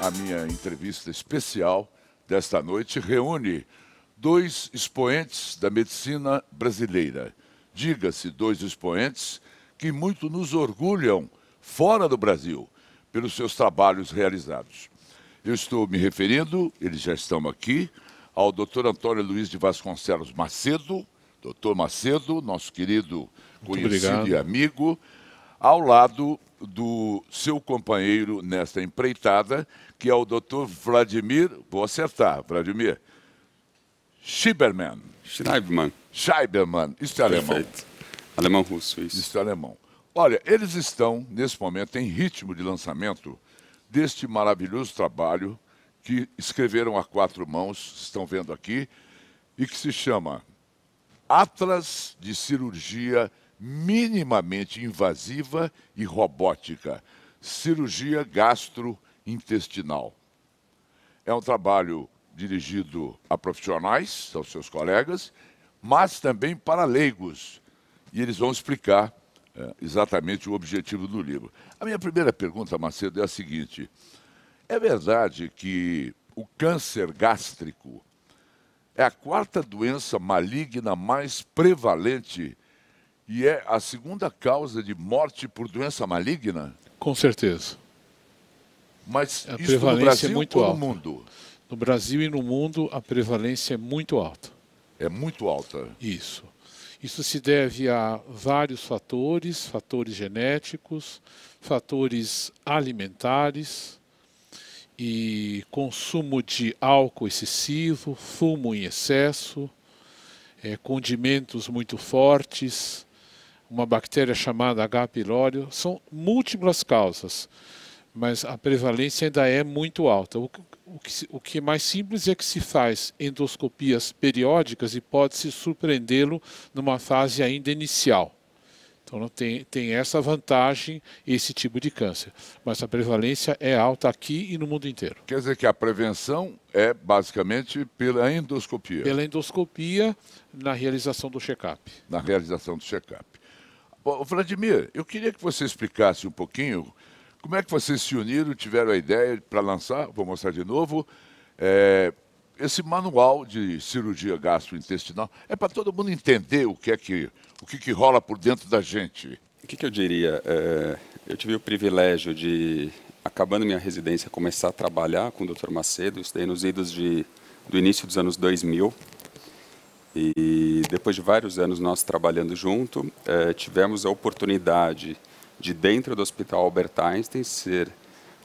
A minha entrevista especial desta noite reúne dois expoentes da medicina brasileira. Diga-se, dois expoentes que muito nos orgulham fora do Brasil pelos seus trabalhos realizados. Eu estou me referindo, eles já estão aqui, ao Dr. Antônio Luiz de Vasconcelos Macedo, Dr. Macedo, nosso querido conhecido e amigo, ao lado do seu companheiro nesta empreitada, que é o Dr. Vladimir, vou acertar, Vladimir, Schiebermann. Scheibermann, isso é alemão. Perfeito. Alemão-russo, isso. Isso é alemão. Olha, eles estão, nesse momento, em ritmo de lançamento deste maravilhoso trabalho que escreveram a quatro mãos, estão vendo aqui, e que se chama Atlas de Cirurgia Minimamente Invasiva e Robótica, Cirurgia Gastrointestinal. É um trabalho dirigido a profissionais, aos seus colegas, mas também para leigos. E eles vão explicar exatamente o objetivo do livro. A minha primeira pergunta, Macedo, é a seguinte. É verdade que o câncer gástrico é a quarta doença maligna mais prevalente e é a segunda causa de morte por doença maligna? Com certeza. Mas a isso prevalência no Brasil é muito ou alta. no mundo? No Brasil e no mundo, a prevalência é muito alta. É muito alta. Isso. Isso se deve a vários fatores, fatores genéticos, fatores alimentares e consumo de álcool excessivo, fumo em excesso, condimentos muito fortes, uma bactéria chamada H. pylori. São múltiplas causas, mas a prevalência ainda é muito alta. O que é mais simples é que se faz endoscopias periódicas e pode-se surpreendê-lo numa fase ainda inicial. Então tem essa vantagem, esse tipo de câncer. Mas a prevalência é alta aqui e no mundo inteiro. Quer dizer que a prevenção é basicamente pela endoscopia? Pela endoscopia, na realização do check-up. Na realização do check-up. Vladimir, eu queria que você explicasse um pouquinho como é que vocês se uniram, tiveram a ideia para lançar, vou mostrar de novo, esse manual de cirurgia gastrointestinal. É para todo mundo entender o que rola por dentro da gente. O que eu diria? Eu tive o privilégio de, acabando minha residência, começar a trabalhar com o Dr. Macedo. Estudei nos idos do início dos anos 2000. E depois de vários anos nós trabalhando junto, tivemos a oportunidade de, dentro do Hospital Albert Einstein, ser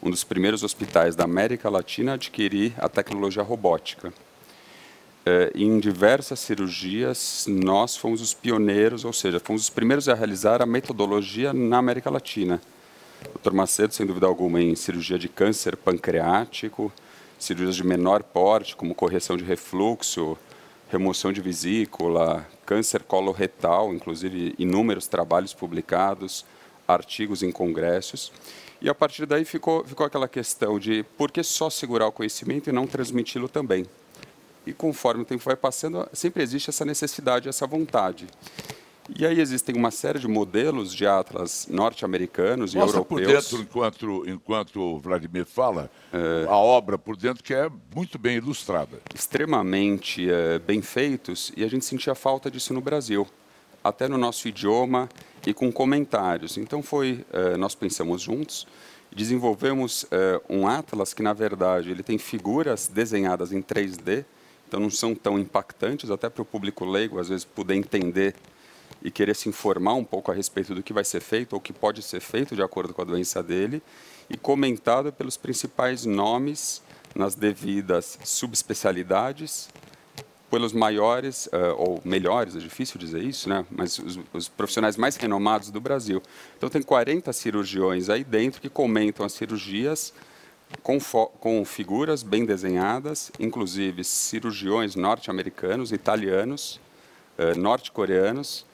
um dos primeiros hospitais da América Latina a adquirir a tecnologia robótica. Em diversas cirurgias, nós fomos os pioneiros, ou seja, fomos os primeiros a realizar a metodologia na América Latina. O Dr. Macedo, sem dúvida alguma, em cirurgia de câncer pancreático, cirurgias de menor porte, como correção de refluxo, remoção de vesícula, câncer coloretal, inclusive inúmeros trabalhos publicados, artigos em congressos. E a partir daí ficou aquela questão de por que só segurar o conhecimento e não transmiti-lo também. E conforme o tempo vai passando, sempre existe essa necessidade, essa vontade. E aí existem uma série de modelos de atlas norte-americanos e europeus. Mostra por dentro, enquanto o Vladimir fala, a obra por dentro, que é muito bem ilustrada. Extremamente bem feitos, e a gente sentia falta disso no Brasil, até no nosso idioma e com comentários. Então nós pensamos juntos, desenvolvemos um atlas que, na verdade, ele tem figuras desenhadas em 3D, então não são tão impactantes, até para o público leigo, às vezes, poder entender e querer se informar um pouco a respeito do que vai ser feito ou o que pode ser feito de acordo com a doença dele, e comentado pelos principais nomes nas devidas subespecialidades, pelos maiores, ou melhores, é difícil dizer isso, né? Mas os profissionais mais renomados do Brasil. Então tem 40 cirurgiões aí dentro que comentam as cirurgias com figuras bem desenhadas, inclusive cirurgiões norte-americanos, italianos, norte-coreanos,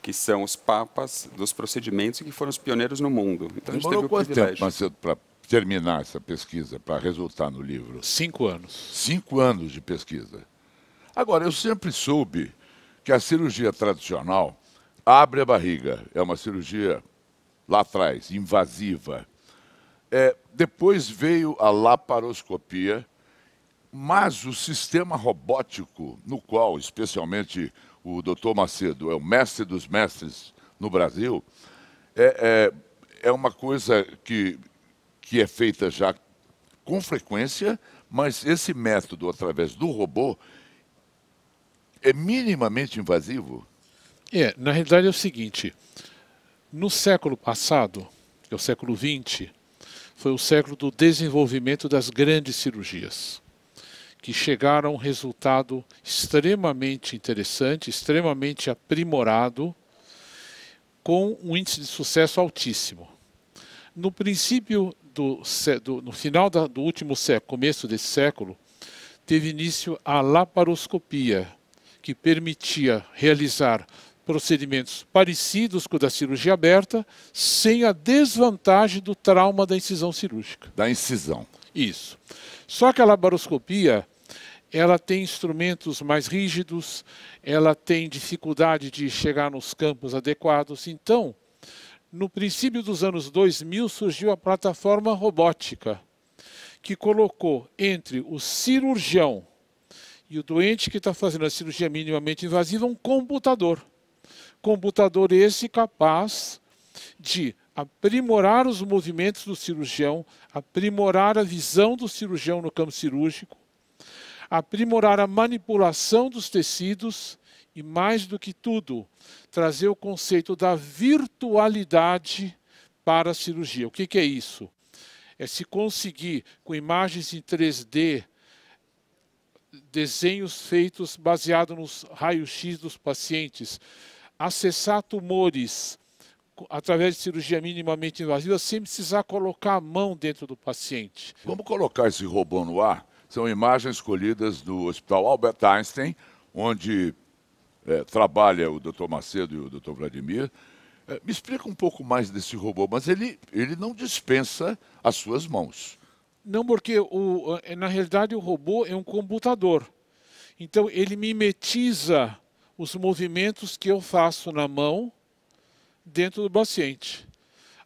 que são os papas dos procedimentos e que foram os pioneiros no mundo. Então a gente teve o privilégio. Macedo, para terminar essa pesquisa, para resultar no livro? 5 anos. 5 anos de pesquisa. Agora, eu sempre soube que a cirurgia tradicional abre a barriga. É uma cirurgia lá atrás, invasiva. Depois veio a laparoscopia, mas o sistema robótico, no qual, especialmente, o Dr. Macedo é o mestre dos mestres no Brasil, é uma coisa que é feita já com frequência, mas esse método, através do robô, é minimamente invasivo? Na realidade é o seguinte, no século passado, que é o século XX, foi o século do desenvolvimento das grandes cirurgias, que chegaram a um resultado extremamente interessante, extremamente aprimorado, com um índice de sucesso altíssimo. No princípio, no final do último século, começo desse século, teve início a laparoscopia, que permitia realizar procedimentos parecidos com o da cirurgia aberta, sem a desvantagem do trauma da incisão cirúrgica. Da incisão. Isso. Só que a laparoscopia, ela tem instrumentos mais rígidos, ela tem dificuldade de chegar nos campos adequados. Então, no princípio dos anos 2000, surgiu a plataforma robótica, que colocou entre o cirurgião e o doente que está fazendo a cirurgia minimamente invasiva um computador. Computador esse capaz de aprimorar os movimentos do cirurgião, aprimorar a visão do cirurgião no campo cirúrgico, aprimorar a manipulação dos tecidos e, mais do que tudo, trazer o conceito da virtualidade para a cirurgia. O que é isso? É se conseguir, com imagens em 3D, desenhos feitos baseados nos raios-x dos pacientes, acessar tumores através de cirurgia minimamente invasiva sem precisar colocar a mão dentro do paciente. Vamos colocar esse robô no ar? São imagens escolhidas do Hospital Albert Einstein, onde trabalha o Dr. Macedo e o Dr. Vladimir. Me explica um pouco mais desse robô, mas ele não dispensa as suas mãos. Não, porque na realidade o robô é um computador. Então ele mimetiza os movimentos que eu faço na mão dentro do paciente.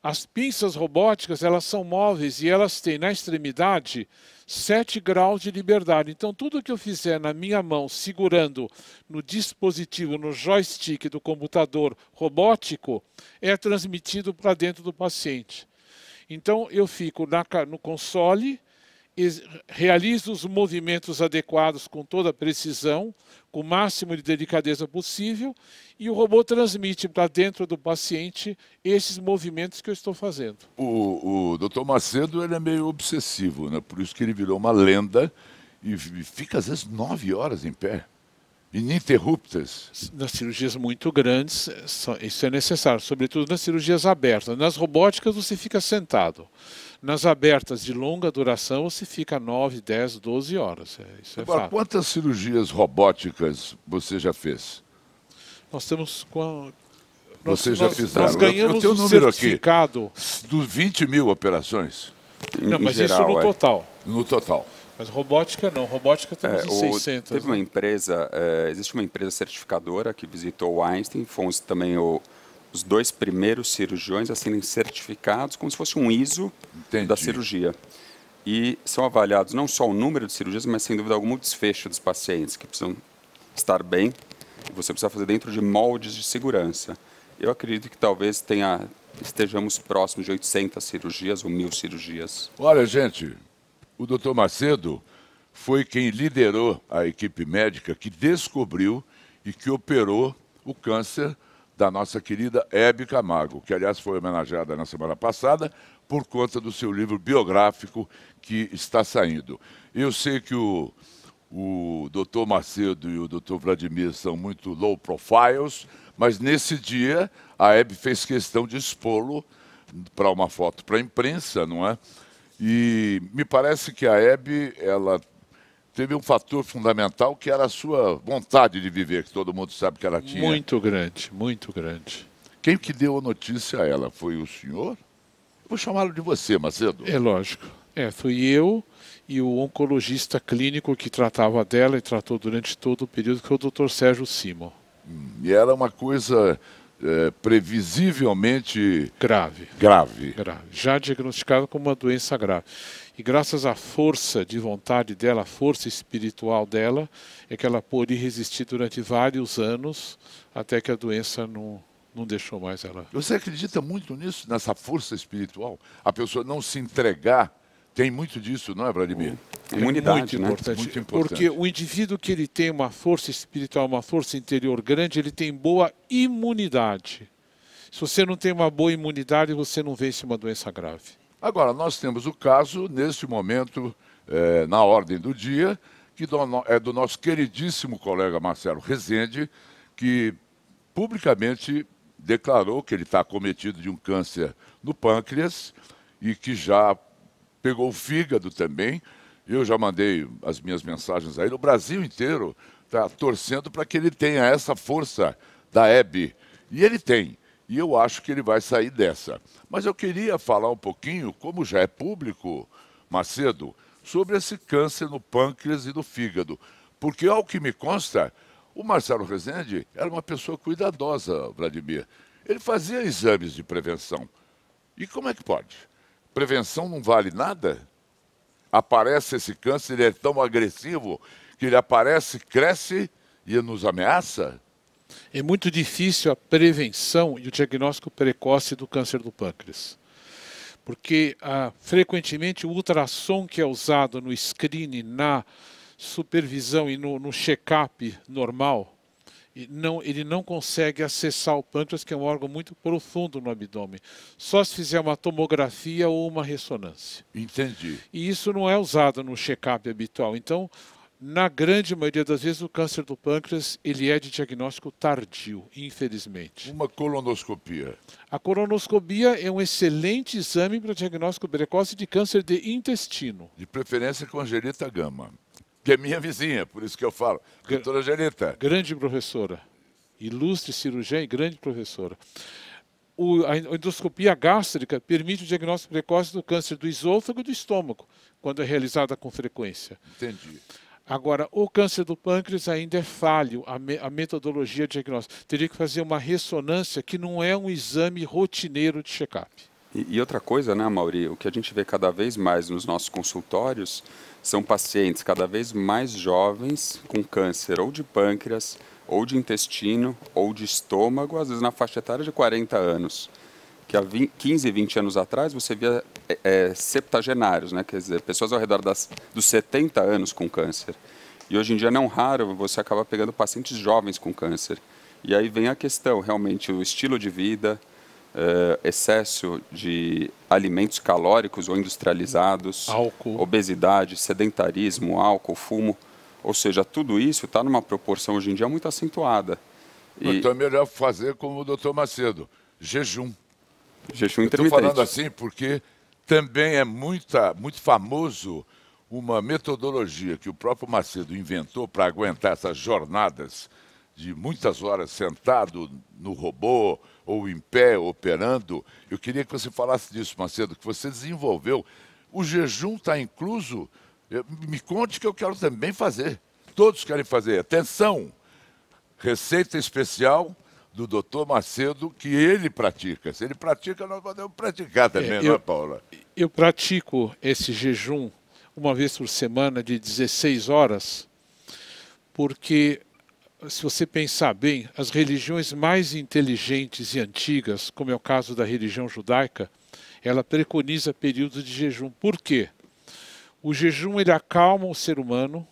As pinças robóticas, elas são móveis e elas têm na extremidade 7 graus de liberdade. Então tudo que eu fizer na minha mão, segurando no dispositivo, no joystick do computador robótico, é transmitido para dentro do paciente. Então eu fico no console, realizo os movimentos adequados com toda a precisão, com o máximo de delicadeza possível, e o robô transmite para dentro do paciente esses movimentos que eu estou fazendo. O Dr. Macedo ele é meio obsessivo, né? Por isso que ele virou uma lenda e fica às vezes 9 horas em pé, ininterruptas. Nas cirurgias muito grandes, isso é necessário, sobretudo nas cirurgias abertas. Nas robóticas você fica sentado. Nas abertas de longa duração você fica 9, 10, 12 horas. Isso é fato. Quantas cirurgias robóticas você já fez? Nós estamos com... Você já fizeram? Nós ganhamos um certificado. Aqui, dos 20 mil operações? Não, mas geral, isso no total. No total. Mas robótica não, robótica temos em 600. Teve uma empresa, existe uma empresa certificadora que visitou o Einstein, fomos também os 2 primeiros cirurgiões a serem certificados como se fosse um ISO da cirurgia. E são avaliados não só o número de cirurgias, mas sem dúvida alguma o desfecho dos pacientes, que precisam estar bem, e você precisa fazer dentro de moldes de segurança. Eu acredito que talvez estejamos próximos de 800 cirurgias ou 1000 cirurgias. Olha, gente, o Dr. Macedo foi quem liderou a equipe médica que descobriu e que operou o câncer da nossa querida Hebe Camargo, que, aliás, foi homenageada na semana passada por conta do seu livro biográfico que está saindo. Eu sei que o Dr. Macedo e o Dr. Vladimir são muito low profiles, mas nesse dia a Hebe fez questão de expô-lo para uma foto para a imprensa, não é? E me parece que a Hebe, ela teve um fator fundamental que era a sua vontade de viver, que todo mundo sabe que ela tinha. Muito grande, muito grande. Quem que deu a notícia a ela? Foi o senhor? Vou chamá-lo de você, Macedo. É lógico. Fui eu e o oncologista clínico que tratava dela e tratou durante todo o período, que foi o Dr. Sérgio Simon. E era uma coisa previsivelmente Grave. grave. Já diagnosticada como uma doença grave. E graças à força de vontade dela, a força espiritual dela, é que ela pôde resistir durante vários anos, até que a doença não deixou mais ela. Você acredita muito nisso, nessa força espiritual? A pessoa não se entregar, tem muito disso, não é, Vladimir? Imunidade, muito né? importante, Muito importante. porque o indivíduo que ele tem uma força espiritual, uma força interior grande, ele tem boa imunidade. Se você não tem uma boa imunidade, você não vence uma doença grave. Agora, nós temos o caso, neste momento, na ordem do dia, que é do nosso queridíssimo colega Marcelo Rezende, que publicamente declarou que ele está acometido de um câncer no pâncreas e que já pegou o fígado também. Eu já mandei as minhas mensagens aí. O Brasil inteiro está torcendo para que ele tenha essa força da Hebe. E ele tem. E eu acho que ele vai sair dessa. Mas eu queria falar um pouquinho, como já é público, Macedo, sobre esse câncer no pâncreas e no fígado. Porque, ao que me consta, o Marcelo Rezende era uma pessoa cuidadosa, Vladimir. Ele fazia exames de prevenção. E como é que pode? Prevenção não vale nada? Aparece esse câncer, ele é tão agressivo que ele aparece, cresce e nos ameaça? É muito difícil a prevenção e o diagnóstico precoce do câncer do pâncreas. Porque, frequentemente, o ultrassom que é usado no screening, na supervisão e no check-up normal, ele não consegue acessar o pâncreas, que é um órgão muito profundo no abdômen. Só se fizer uma tomografia ou uma ressonância. Entendi. E isso não é usado no check-up habitual. Então, na grande maioria das vezes, o câncer do pâncreas ele é de diagnóstico tardio, infelizmente. Uma colonoscopia. A colonoscopia é um excelente exame para diagnóstico precoce de câncer de intestino. De preferência com Angelita Gama, que é minha vizinha, por isso que eu falo. Doutora Angelita. Grande professora. Ilustre cirurgiã e grande professora. A endoscopia gástrica permite o diagnóstico precoce do câncer do esôfago e do estômago, quando é realizada com frequência. Entendi. Agora, o câncer do pâncreas ainda é falho, a metodologia diagnóstica. Teria que fazer uma ressonância, que não é um exame rotineiro de check-up. E outra coisa, né, Mauri, o que a gente vê cada vez mais nos nossos consultórios são pacientes cada vez mais jovens com câncer ou de pâncreas, ou de intestino, ou de estômago, às vezes na faixa etária de 40 anos. Que há 15, 20 anos atrás você via septagenários, né? Quer dizer, pessoas ao redor dos 70 anos com câncer. E hoje em dia, não raro, você acaba pegando pacientes jovens com câncer. E aí vem a questão, realmente, o estilo de vida, excesso de alimentos calóricos ou industrializados, álcool, obesidade, sedentarismo, álcool, fumo. Ou seja, tudo isso está numa proporção hoje em dia muito acentuada. Então é melhor fazer como o doutor Macedo, jejum. Jejum intermitente. Estou falando assim porque também é muito famoso uma metodologia que o próprio Macedo inventou para aguentar essas jornadas de muitas horas sentado no robô ou em pé operando. Eu queria que você falasse disso, Macedo, que você desenvolveu. O jejum está incluso? Me conte que eu quero também fazer. Todos querem fazer. Atenção! Receita especial do doutor Macedo, que ele pratica. Se ele pratica, nós podemos praticar também, não é, Paula? Eu pratico esse jejum uma vez por semana de 16 horas, porque, se você pensar bem, as religiões mais inteligentes e antigas, como é o caso da religião judaica, ela preconiza períodos de jejum. Por quê? O jejum ele acalma o ser humano,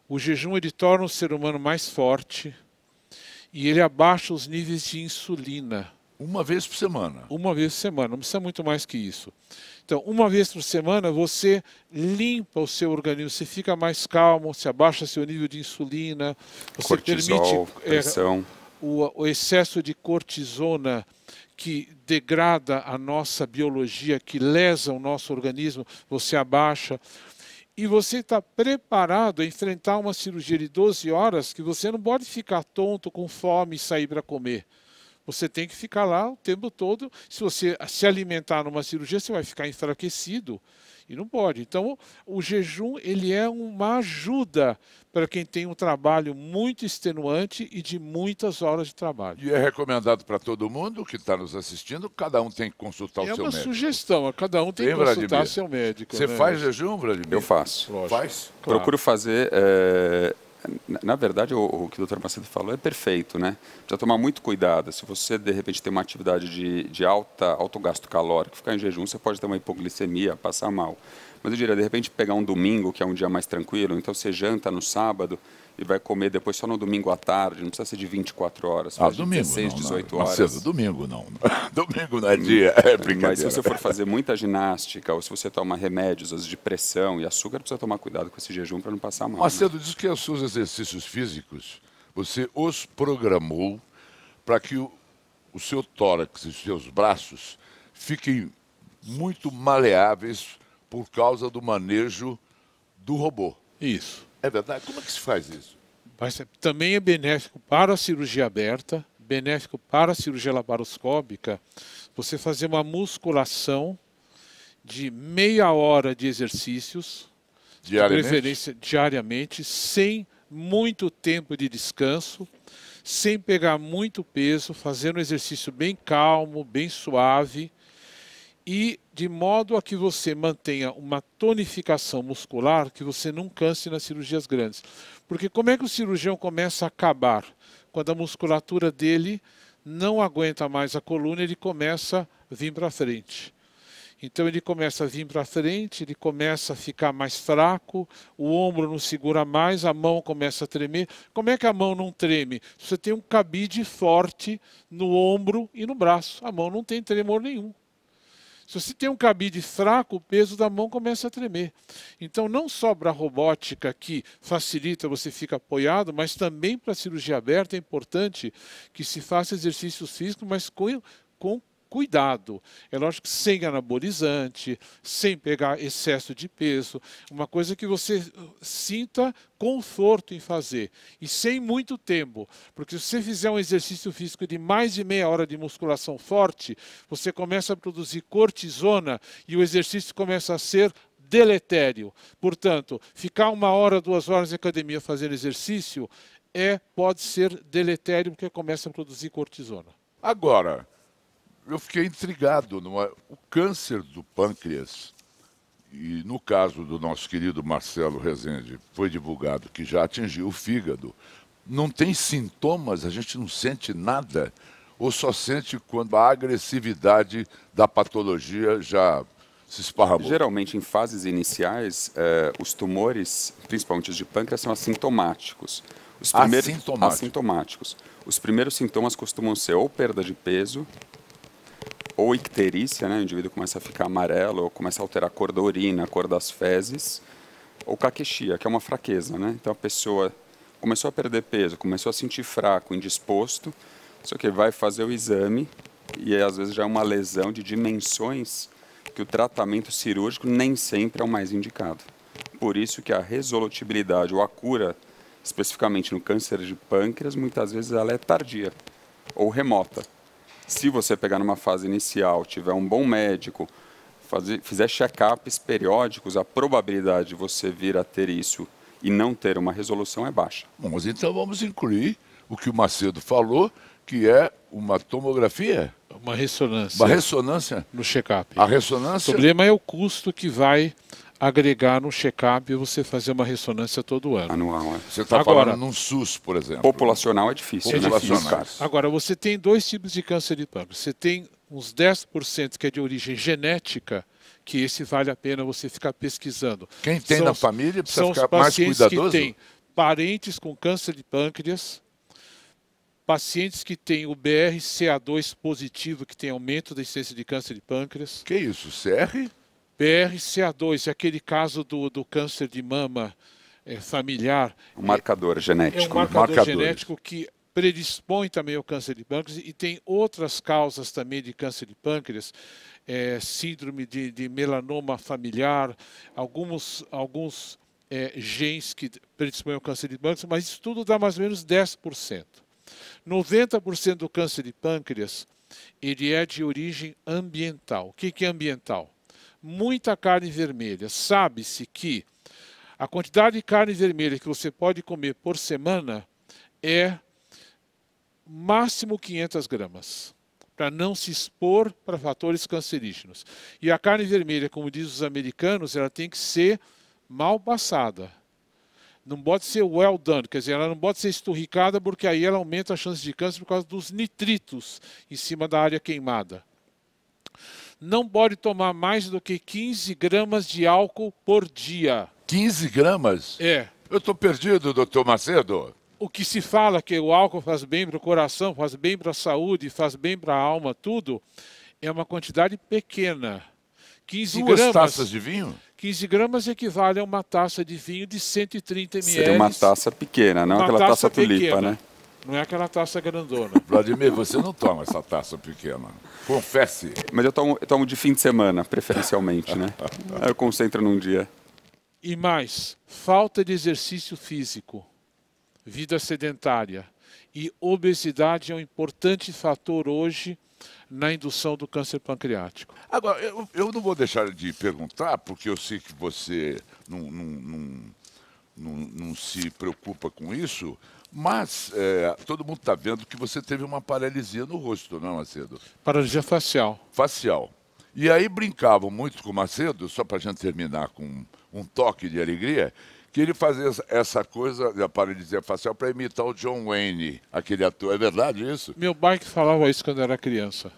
o jejum ele torna o ser humano mais forte, e ele abaixa os níveis de insulina. Uma vez por semana? Uma vez por semana, não precisa muito mais que isso. Então, uma vez por semana, você limpa o seu organismo, você fica mais calmo, você abaixa seu nível de insulina, você cortisol, pressão. O excesso de cortisona, que degrada a nossa biologia, que lesa o nosso organismo, você abaixa. E você está preparado a enfrentar uma cirurgia de 12 horas que você não pode ficar tonto, com fome e sair para comer. Você tem que ficar lá o tempo todo. Se você se alimentar numa cirurgia, você vai ficar enfraquecido e não pode. Então, o jejum ele é uma ajuda para quem tem um trabalho muito extenuante e de muitas horas de trabalho. E é recomendado para todo mundo que está nos assistindo, cada um tem que consultar o É seu uma médico. sugestão, cada um tem que Vladimir? consultar seu médico. Você né? faz jejum, Vladimir? Eu faço. Lógico. Faz? Claro. Procuro fazer. Na verdade, o que o Dr. Macedo falou é perfeito, né? Precisa tomar muito cuidado. Se você, de repente, tem uma atividade de alto gasto calórico, ficar em jejum, você pode ter uma hipoglicemia, passar mal. Mas eu diria, de repente, pegar um domingo, que é um dia mais tranquilo, então você janta no sábado e vai comer depois só no domingo à tarde, não precisa ser de 24 horas, faz de domingo 16, não, 18 não. horas. Macedo, domingo não. Domingo não é dia, é brincadeira. Mas se você for fazer muita ginástica, ou se você toma remédios, as de pressão e açúcar, precisa tomar cuidado com esse jejum para não passar mal. Macedo, diz que os seus exercícios físicos, você os programou para que o seu tórax e os seus braços fiquem muito maleáveis por causa do manejo do robô. Isso. É verdade? Como é que se faz isso? Mas também é benéfico para a cirurgia aberta, benéfico para a cirurgia laparoscópica, você fazer uma musculação de meia hora de exercícios, Diariamente? de preferência diariamente, sem muito tempo de descanso, sem pegar muito peso, fazendo um exercício bem calmo, bem suave, e de modo a que você mantenha uma tonificação muscular, que você não canse nas cirurgias grandes. Porque como é que o cirurgião começa a acabar? Quando a musculatura dele não aguenta mais a coluna, ele começa a vir para frente. Então ele começa a vir para frente, ele começa a ficar mais fraco, o ombro não segura mais, a mão começa a tremer. Como é que a mão não treme? Você tem um cabide forte no ombro e no braço. A mão não tem tremor nenhum. Se você tem um cabide fraco, o peso da mão começa a tremer. Então, não só para a robótica, que facilita, você fica apoiado, mas também para a cirurgia aberta é importante que se faça exercícios físicos, mas com cuidado. É lógico que sem anabolizante, sem pegar excesso de peso, uma coisa que você sinta conforto em fazer e sem muito tempo, porque se você fizer um exercício físico de mais de meia hora de musculação forte, você começa a produzir cortisona e o exercício começa a ser deletério. Portanto, ficar 1 hora, 2 horas em academia fazendo exercício pode ser deletério porque começa a produzir cortisona. Agora, eu fiquei intrigado. O câncer do pâncreas, e no caso do nosso querido Marcelo Rezende, foi divulgado que já atingiu o fígado. Não tem sintomas, a gente não sente nada, ou só sente quando a agressividade da patologia já se esparramou? Geralmente, em fases iniciais, os tumores, principalmente os de pâncreas, são assintomáticos. Assintomáticos. Os primeiros sintomas costumam ser ou perda de peso, ou icterícia, né? O indivíduo começa a ficar amarelo, ou começa a alterar a cor da urina, a cor das fezes, ou caquexia, que é uma fraqueza, né? Então a pessoa começou a perder peso, começou a sentir fraco, indisposto, só que vai fazer o exame e às vezes já é uma lesão de dimensões que o tratamento cirúrgico nem sempre é o mais indicado. Por isso que a resolutibilidade ou a cura, especificamente no câncer de pâncreas, muitas vezes ela é tardia ou remota. Se você pegar numa fase inicial, tiver um bom médico, fizer check-ups periódicos, a probabilidade de você vir a ter isso e não ter uma resolução é baixa. Bom, mas então vamos incluir o que o Macedo falou, que é uma tomografia? Uma ressonância. Uma ressonância? No check-up. A O ressonância... problema é o custo que vai agregar no check-up e você fazer uma ressonância todo ano. Anual, é. Você está falando num SUS, por exemplo. Populacional é difícil. Populacional. Agora, você tem 2 tipos de câncer de pâncreas. Você tem uns 10% que é de origem genética, que esse vale a pena você ficar pesquisando. Quem tem na família precisa são ficar os mais pacientes cuidadoso? que têm parentes com câncer de pâncreas, pacientes que têm o BRCA2 positivo, que tem aumento da incidência de câncer de pâncreas. Que isso, CR? BRCA2 é aquele caso do câncer de mama familiar. Um marcador genético. É um marcador genético que predispõe também ao câncer de pâncreas e tem outras causas também de câncer de pâncreas, síndrome de melanoma familiar, alguns genes que predispõem ao câncer de pâncreas, mas isso tudo dá mais ou menos 10%. 90% do câncer de pâncreas, ele é de origem ambiental. O que é ambiental? Muita carne vermelha. Sabe-se que a quantidade de carne vermelha que você pode comer por semana é máximo 500 gramas, para não se expor para fatores cancerígenos. E a carne vermelha, como dizem os americanos, ela tem que ser mal passada. Não pode ser well done, quer dizer, ela não pode ser esturricada, porque aí ela aumenta a chance de câncer por causa dos nitritos em cima da área queimada. Não pode tomar mais do que 15 gramas de álcool por dia. 15 gramas? É. Eu estou perdido, doutor Macedo. O que se fala que o álcool faz bem para o coração, faz bem para a saúde, faz bem para a alma, tudo, é uma quantidade pequena. 15 Duas gramas, taças de vinho? 15 gramas equivale a uma taça de vinho de 130 ml. Seria uma taça pequena, não aquela taça tulipa, pequena, né? Não é aquela taça grandona. Vladimir, você não toma essa taça pequena. Confesse. Mas eu tomo de fim de semana, preferencialmente, né? Aí eu concentro num dia. E mais, falta de exercício físico, vida sedentária e obesidade é um importante fator hoje na indução do câncer pancreático. Agora, eu não vou deixar de perguntar, porque eu sei que você não se preocupa com isso, mas todo mundo está vendo que você teve uma paralisia no rosto, não, Macedo? Paralisia facial. Facial. E aí brincavam muito com o Macedo, só para a gente terminar com um toque de alegria, que ele fazia essa coisa da paralisia facial para imitar o John Wayne, aquele ator. É verdade isso? Meu pai que falava isso quando eu era criança.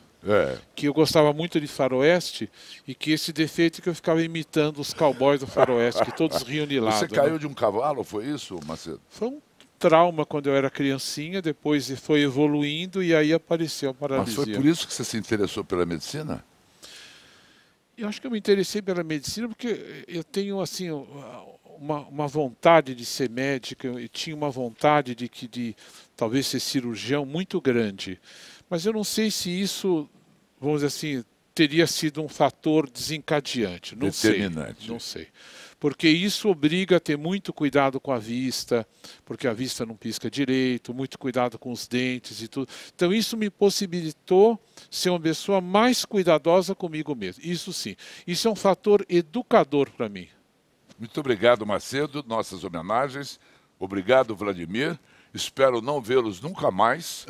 Que eu gostava muito de faroeste e que esse defeito que eu ficava imitando os cowboys do faroeste, que todos riam de lado. Você caiu de um cavalo, foi isso, Macedo? Foi um trauma quando eu era criancinha, depois foi evoluindo e aí apareceu a paralisia. Mas foi por isso que você se interessou pela medicina? Eu acho que eu me interessei pela medicina porque eu tenho assim uma vontade de ser médico, eu tinha uma vontade de talvez ser cirurgião muito grande. Mas eu não sei se isso, vamos dizer assim, teria sido um fator desencadeante. Não determinante. Sei, não sei. Porque isso obriga a ter muito cuidado com a vista, porque a vista não pisca direito, muito cuidado com os dentes e tudo. Então isso me possibilitou ser uma pessoa mais cuidadosa comigo mesmo. Isso sim. Isso é um fator educador para mim. Muito obrigado, Macedo. Nossas homenagens. Obrigado, Vladimir. Espero não vê-los nunca mais,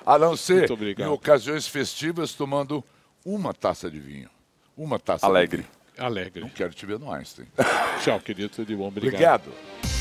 a não ser em ocasiões festivas tomando uma taça de vinho. Uma taça alegre. De vinho. Alegre. Não quero te ver no Einstein. Tchau, querido. Tudo de bom. Obrigado. Obrigado.